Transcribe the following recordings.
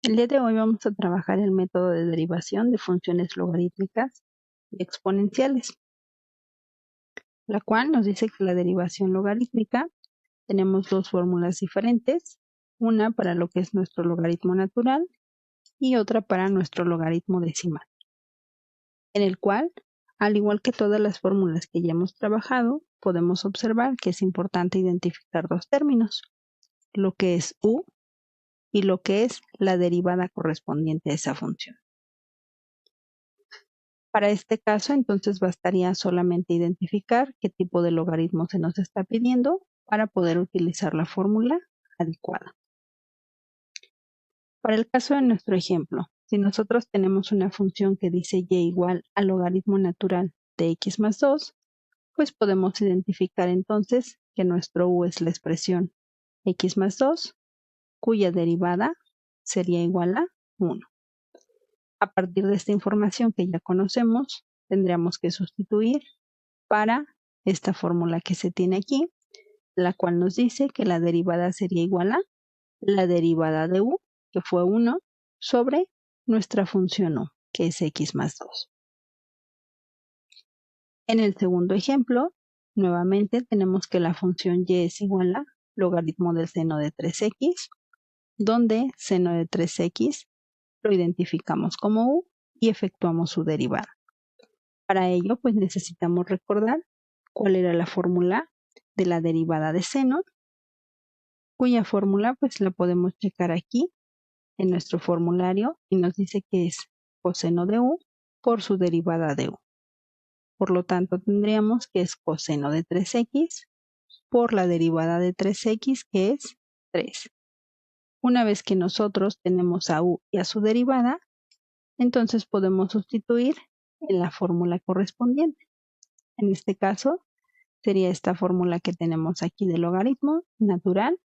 El día de hoy vamos a trabajar el método de derivación de funciones logarítmicas y exponenciales, la cual nos dice que la derivación logarítmica tenemos dos fórmulas diferentes, una para lo que es nuestro logaritmo natural y otra para nuestro logaritmo decimal, en el cual, al igual que todas las fórmulas que ya hemos trabajado, podemos observar que es importante identificar dos términos, lo que es u y lo que es la derivada correspondiente a esa función. Para este caso, entonces bastaría solamente identificar qué tipo de logaritmo se nos está pidiendo para poder utilizar la fórmula adecuada. Para el caso de nuestro ejemplo, si nosotros tenemos una función que dice y igual al logaritmo natural de x más 2, pues podemos identificar entonces que nuestro u es la expresión x más 2, cuya derivada sería igual a 1. A partir de esta información que ya conocemos, tendríamos que sustituir para esta fórmula que se tiene aquí, la cual nos dice que la derivada sería igual a la derivada de u, que fue 1, sobre nuestra función u, que es x más 2. En el segundo ejemplo, nuevamente tenemos que la función y es igual a logaritmo del seno de 3x, donde seno de 3x lo identificamos como u y efectuamos su derivada. Para ello, pues necesitamos recordar cuál era la fórmula de la derivada de seno, cuya fórmula pues la podemos checar aquí en nuestro formulario y nos dice que es coseno de u por su derivada de u. Por lo tanto, tendríamos que es coseno de 3x por la derivada de 3x, que es 3. Una vez que nosotros tenemos a u y a su derivada, entonces podemos sustituir en la fórmula correspondiente. En este caso, sería esta fórmula que tenemos aquí de logaritmo natural,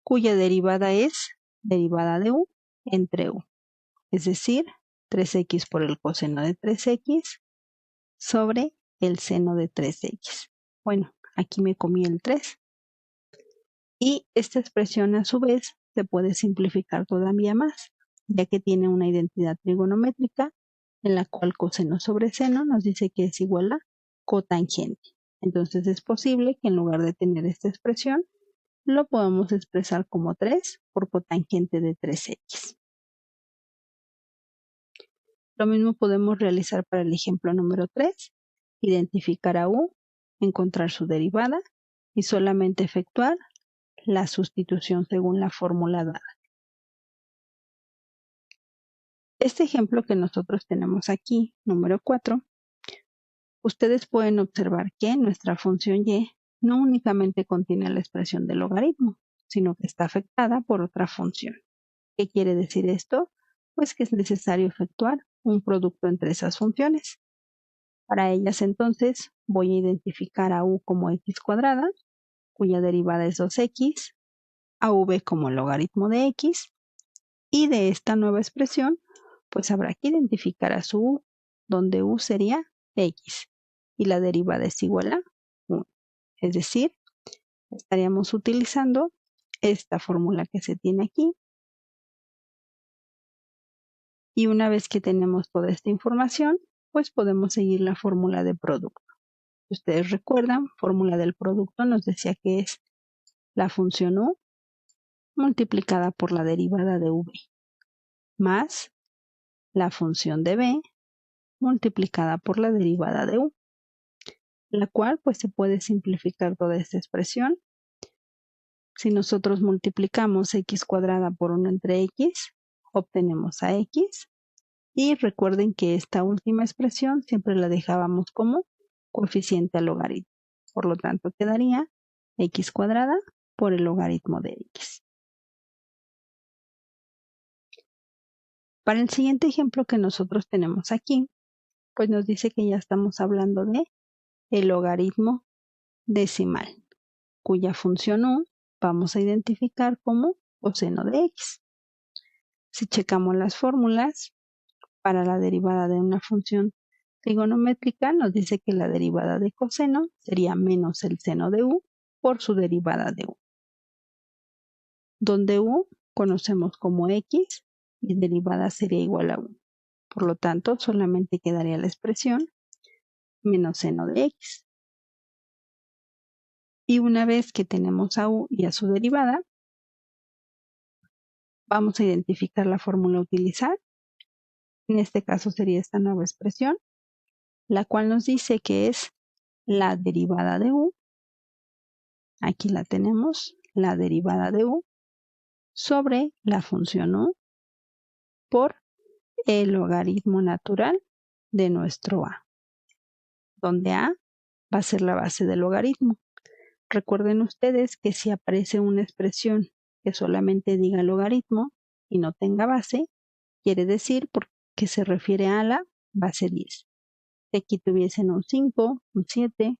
cuya derivada es derivada de u entre u, es decir, 3x por el coseno de 3x sobre el seno de 3x. Bueno, aquí me comí el 3. Y esta expresión a su vez se puede simplificar todavía más, ya que tiene una identidad trigonométrica en la cual coseno sobre seno nos dice que es igual a cotangente. Entonces es posible que en lugar de tener esta expresión, lo podamos expresar como 3 por cotangente de 3x. Lo mismo podemos realizar para el ejemplo número 3, identificar a u, encontrar su derivada y solamente efectuar la sustitución según la fórmula dada. Este ejemplo que nosotros tenemos aquí, número 4, ustedes pueden observar que nuestra función y no únicamente contiene la expresión del logaritmo, sino que está afectada por otra función. ¿Qué quiere decir esto? Pues que es necesario efectuar un producto entre esas funciones. Para ellas entonces voy a identificar a u como x cuadrada, cuya derivada es 2x, a v como logaritmo de x, y de esta nueva expresión pues habrá que identificar a su u, donde u sería x, y la derivada es igual a 1. Es decir, estaríamos utilizando esta fórmula que se tiene aquí. Y una vez que tenemos toda esta información, pues podemos seguir la fórmula de producto. Si ustedes recuerdan, fórmula del producto nos decía que es la función u multiplicada por la derivada de v más la función de b multiplicada por la derivada de u, la cual pues se puede simplificar toda esta expresión. Si nosotros multiplicamos x cuadrada por 1 entre x, obtenemos a x. Y recuerden que esta última expresión siempre la dejábamos como coeficiente al logaritmo. Por lo tanto, quedaría x cuadrada por el logaritmo de x. Para el siguiente ejemplo que nosotros tenemos aquí, pues nos dice que ya estamos hablando de el logaritmo decimal, cuya función u vamos a identificar como coseno de x. Si checamos las fórmulas para la derivada de una función trigonométrica, nos dice que la derivada de coseno sería menos el seno de u por su derivada de u, donde u conocemos como x y derivada sería igual a 1. Por lo tanto, solamente quedaría la expresión menos seno de x. Y una vez que tenemos a u y a su derivada, vamos a identificar la fórmula a utilizar. En este caso sería esta nueva expresión, la cual nos dice que es la derivada de u. Aquí la tenemos, la derivada de u sobre la función u por el logaritmo natural de nuestro a, donde a va a ser la base del logaritmo. Recuerden ustedes que si aparece una expresión que solamente diga logaritmo y no tenga base, quiere decir que se refiere a la base 10. Si aquí tuviesen un 5, un 7,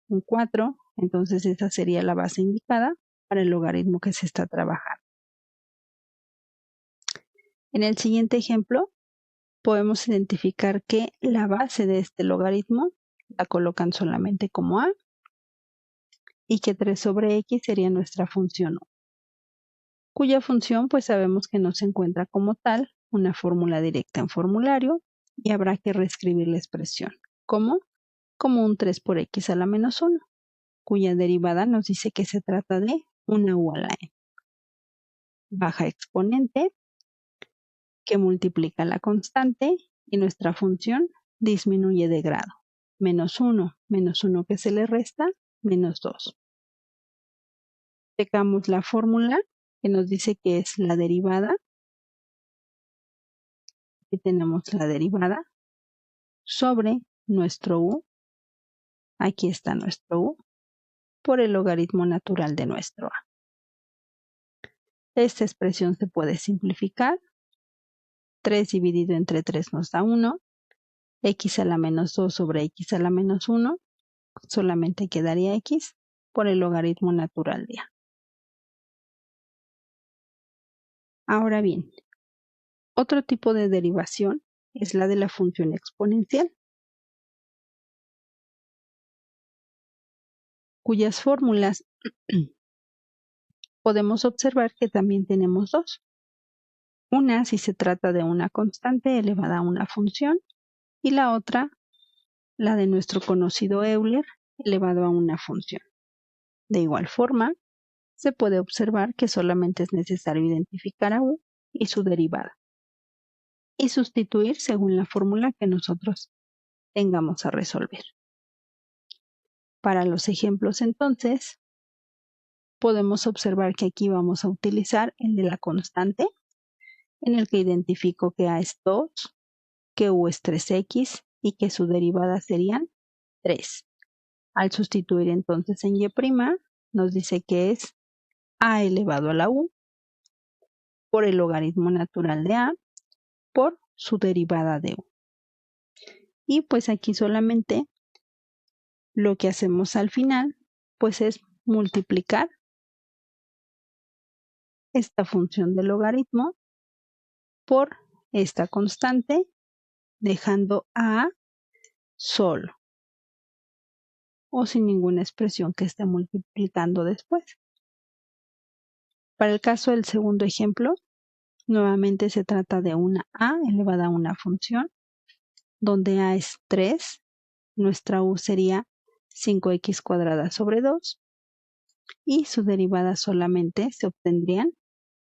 un 4, entonces esa sería la base indicada para el logaritmo que se está trabajando. En el siguiente ejemplo, podemos identificar que la base de este logaritmo la colocan solamente como a y que 3 sobre x sería nuestra función u, cuya función pues sabemos que no se encuentra como tal una fórmula directa en formulario y habrá que reescribir la expresión. ¿Cómo? Como un 3 por x a la menos 1, cuya derivada nos dice que se trata de una u a la n. Baja exponente que multiplica la constante y nuestra función disminuye de grado. Menos 1 que se le resta, menos 2. Checamos la fórmula que nos dice que es la derivada. Aquí tenemos la derivada sobre nuestro u. Aquí está nuestro u por el logaritmo natural de nuestro a. Esta expresión se puede simplificar. 3 dividido entre 3 nos da 1. X a la menos 2 sobre x a la menos 1. Solamente quedaría x por el logaritmo natural de a. Ahora bien, otro tipo de derivación es la de la función exponencial, cuyas fórmulas podemos observar que también tenemos dos. Una si se trata de una constante elevada a una función y la otra, la de nuestro conocido Euler, elevado a una función. De igual forma, se puede observar que solamente es necesario identificar a u y su derivada y sustituir según la fórmula que nosotros tengamos a resolver. Para los ejemplos entonces, podemos observar que aquí vamos a utilizar el de la constante, en el que identifico que a es 2, que u es 3x y que su derivada serían 3. Al sustituir entonces en y', nos dice que es a elevado a la u por el logaritmo natural de a por su derivada de u. Y pues aquí solamente lo que hacemos al final pues es multiplicar esta función de logaritmo por esta constante, dejando a solo o sin ninguna expresión que esté multiplicando después. Para el caso del segundo ejemplo, nuevamente se trata de una a elevada a una función, donde a es 3, nuestra u sería 5x cuadrada sobre 2 y su derivada solamente se obtendrían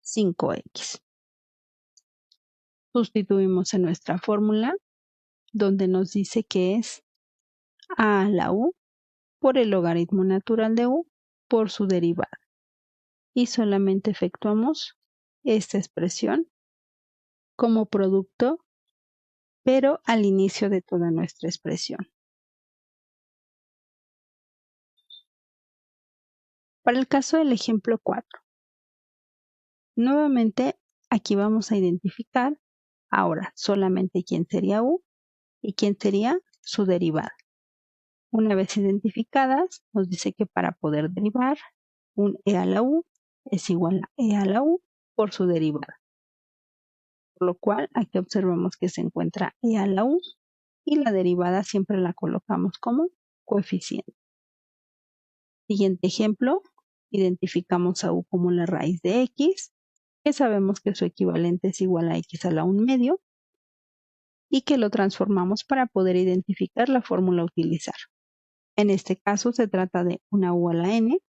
5x. Sustituimos en nuestra fórmula, donde nos dice que es a a la u por el logaritmo natural de u por su derivada. Y solamente efectuamos esta expresión como producto, pero al inicio de toda nuestra expresión. Para el caso del ejemplo 4, nuevamente aquí vamos a identificar ahora solamente quién sería u y quién sería su derivada. Una vez identificadas, nos dice que para poder derivar, un e a la u es igual a e a la u por su derivada. Por lo cual, aquí observamos que se encuentra e a la u y la derivada siempre la colocamos como coeficiente. Siguiente ejemplo, identificamos a u como la raíz de x que sabemos que su equivalente es igual a x a la 1 medio y que lo transformamos para poder identificar la fórmula a utilizar. En este caso se trata de una u a la n,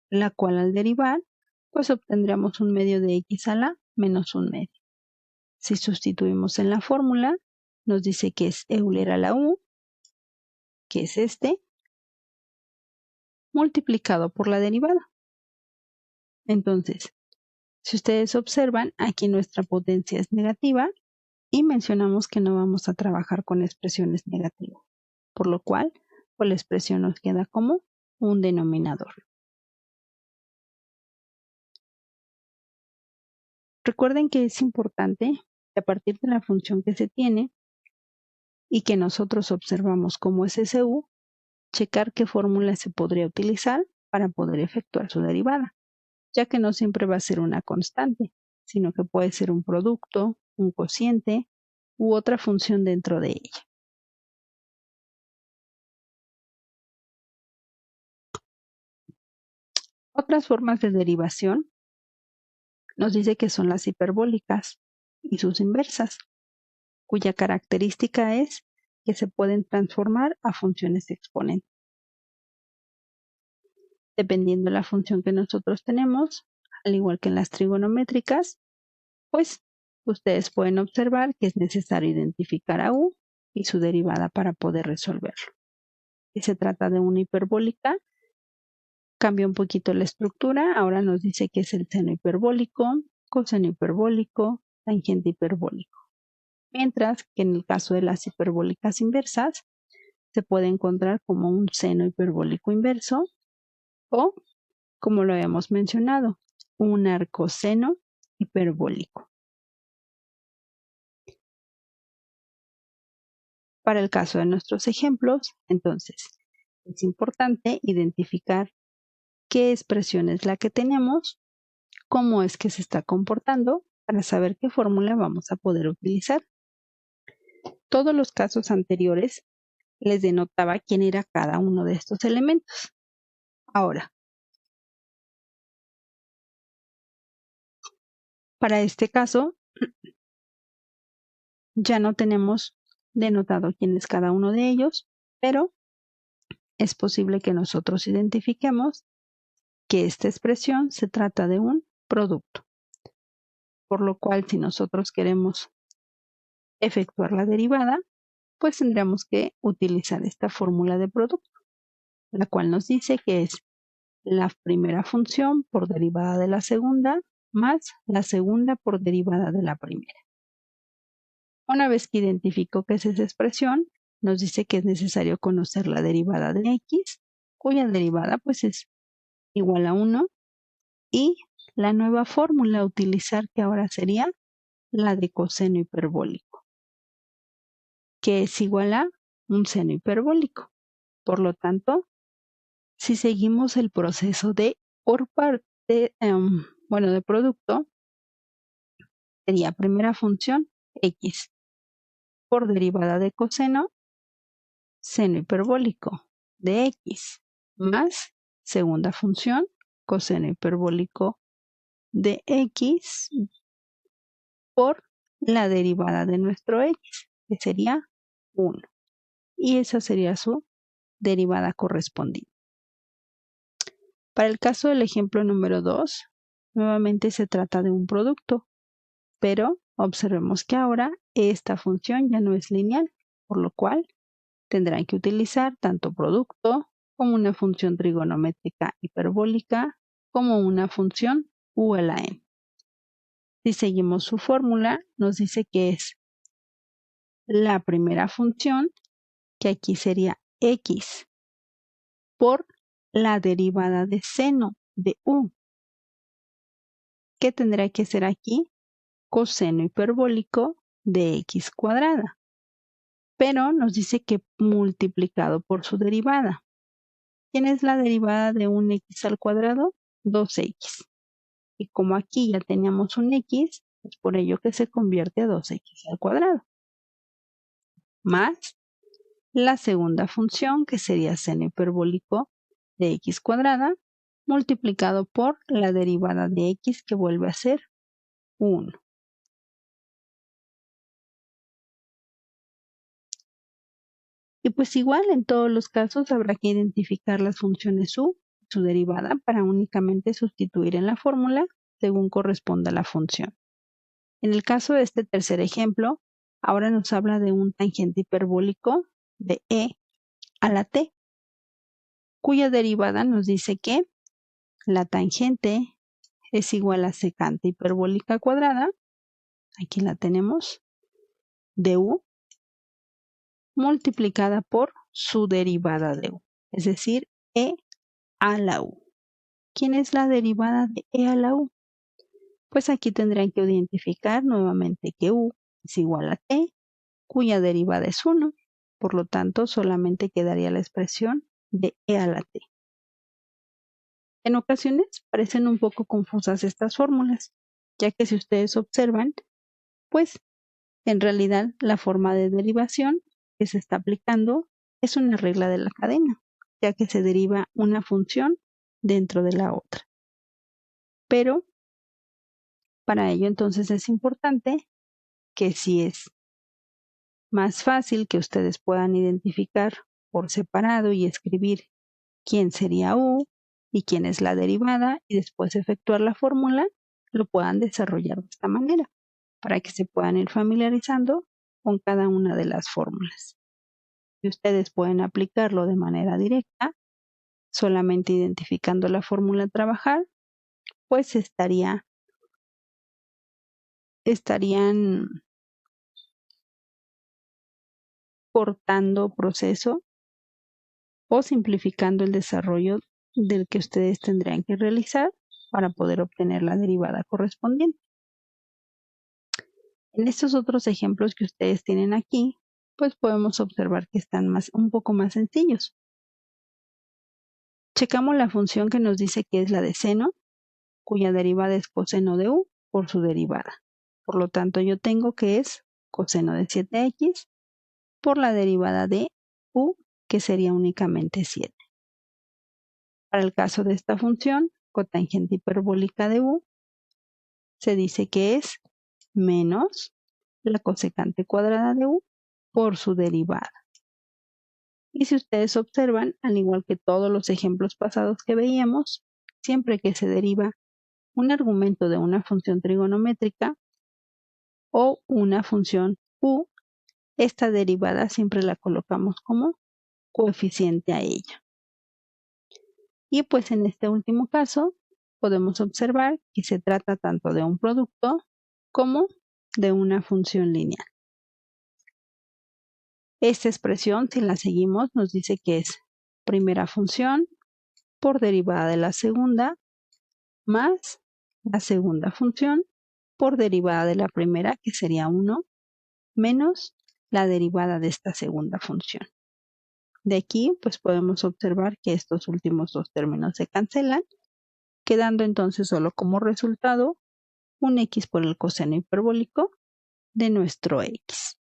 la cual al derivar, pues obtendríamos un medio de x a la menos un medio. Si sustituimos en la fórmula, nos dice que es Euler a la u, que es este, multiplicado por la derivada. Entonces, si ustedes observan, aquí nuestra potencia es negativa y mencionamos que no vamos a trabajar con expresiones negativas, por lo cual, pues la expresión nos queda como un denominador. Recuerden que es importante que a partir de la función que se tiene y que nosotros observamos como es SU, checar qué fórmula se podría utilizar para poder efectuar su derivada, ya que no siempre va a ser una constante, sino que puede ser un producto, un cociente u otra función dentro de ella. Otras formas de derivación nos dice que son las hiperbólicas y sus inversas, cuya característica es que se pueden transformar a funciones exponentes. Dependiendo de la función que nosotros tenemos, al igual que en las trigonométricas, pues ustedes pueden observar que es necesario identificar a u y su derivada para poder resolverlo. Si se trata de una hiperbólica, cambia un poquito la estructura. Ahora nos dice que es el seno hiperbólico, coseno hiperbólico, tangente hiperbólico. Mientras que en el caso de las hiperbólicas inversas, se puede encontrar como un seno hiperbólico inverso o, como lo habíamos mencionado, un arcoseno hiperbólico. Para el caso de nuestros ejemplos, entonces, es importante identificar qué expresión es la que tenemos, cómo es que se está comportando, para saber qué fórmula vamos a poder utilizar. Todos los casos anteriores les denotaba quién era cada uno de estos elementos. Ahora, para este caso, ya no tenemos denotado quién es cada uno de ellos, pero es posible que nosotros identifiquemos que esta expresión se trata de un producto. Por lo cual, si nosotros queremos efectuar la derivada, pues tendríamos que utilizar esta fórmula de producto, la cual nos dice que es la primera función por derivada de la segunda más la segunda por derivada de la primera. Una vez que identifico qué es esa expresión, nos dice que es necesario conocer la derivada de x, cuya derivada pues es igual a 1, y la nueva fórmula a utilizar, que ahora sería la de coseno hiperbólico, que es igual a un seno hiperbólico. Por lo tanto, si seguimos el proceso de por parte, de producto, sería primera función x por derivada de coseno, seno hiperbólico de x, más segunda función, coseno hiperbólico de x por la derivada de nuestro x, que sería 1. Y esa sería su derivada correspondiente. Para el caso del ejemplo número 2, nuevamente se trata de un producto, pero observemos que ahora esta función ya no es lineal, por lo cual tendrán que utilizar tanto producto como una función trigonométrica hiperbólica como una función u a la n. Si seguimos su fórmula, nos dice que es la primera función, que aquí sería x, por la derivada de seno de u. ¿Qué tendrá que ser aquí? Coseno hiperbólico de x cuadrada. Pero nos dice que multiplicado por su derivada. ¿Quién es la derivada de un x al cuadrado? 2x. Y como aquí ya teníamos un x, es por ello que se convierte a 2x al cuadrado. Más la segunda función, que sería seno hiperbólico de x cuadrada, multiplicado por la derivada de x, que vuelve a ser 1. Y pues igual en todos los casos habrá que identificar las funciones u, su derivada, para únicamente sustituir en la fórmula según corresponda la función. En el caso de este tercer ejemplo, ahora nos habla de un tangente hiperbólico de e a la t, cuya derivada nos dice que la tangente es igual a secante hiperbólica cuadrada, aquí la tenemos, de u, multiplicada por su derivada de u, es decir, e a la u. ¿Quién es la derivada de e a la u? Pues aquí tendrían que identificar nuevamente que u es igual a t, cuya derivada es 1, por lo tanto solamente quedaría la expresión de e a la t. En ocasiones parecen un poco confusas estas fórmulas, ya que si ustedes observan, pues en realidad la forma de derivación que se está aplicando es una regla de la cadena, ya que se deriva una función dentro de la otra. Pero para ello entonces es importante que si es más fácil que ustedes puedan identificar por separado y escribir quién sería u y quién es la derivada y después efectuar la fórmula, lo puedan desarrollar de esta manera para que se puedan ir familiarizando con cada una de las fórmulas. Y ustedes pueden aplicarlo de manera directa, solamente identificando la fórmula a trabajar, pues estarían cortando proceso o simplificando el desarrollo del que ustedes tendrían que realizar para poder obtener la derivada correspondiente. En estos otros ejemplos que ustedes tienen aquí, pues podemos observar que están un poco más sencillos. Checamos la función que nos dice que es la de seno, cuya derivada es coseno de u por su derivada. Por lo tanto, yo tengo que es coseno de 7x por la derivada de u, que sería únicamente 7. Para el caso de esta función, cotangente hiperbólica de u, se dice que es menos la cosecante cuadrada de u por su derivada. Y si ustedes observan, al igual que todos los ejemplos pasados que veíamos, siempre que se deriva un argumento de una función trigonométrica o una función u, esta derivada siempre la colocamos como coeficiente a ella. Y pues en este último caso podemos observar que se trata tanto de un producto como de una función lineal. Esta expresión, si la seguimos, nos dice que es primera función por derivada de la segunda más la segunda función por derivada de la primera, que sería 1, menos la derivada de esta segunda función. De aquí, pues podemos observar que estos últimos dos términos se cancelan, quedando entonces solo como resultado un x por el coseno hiperbólico de nuestro x.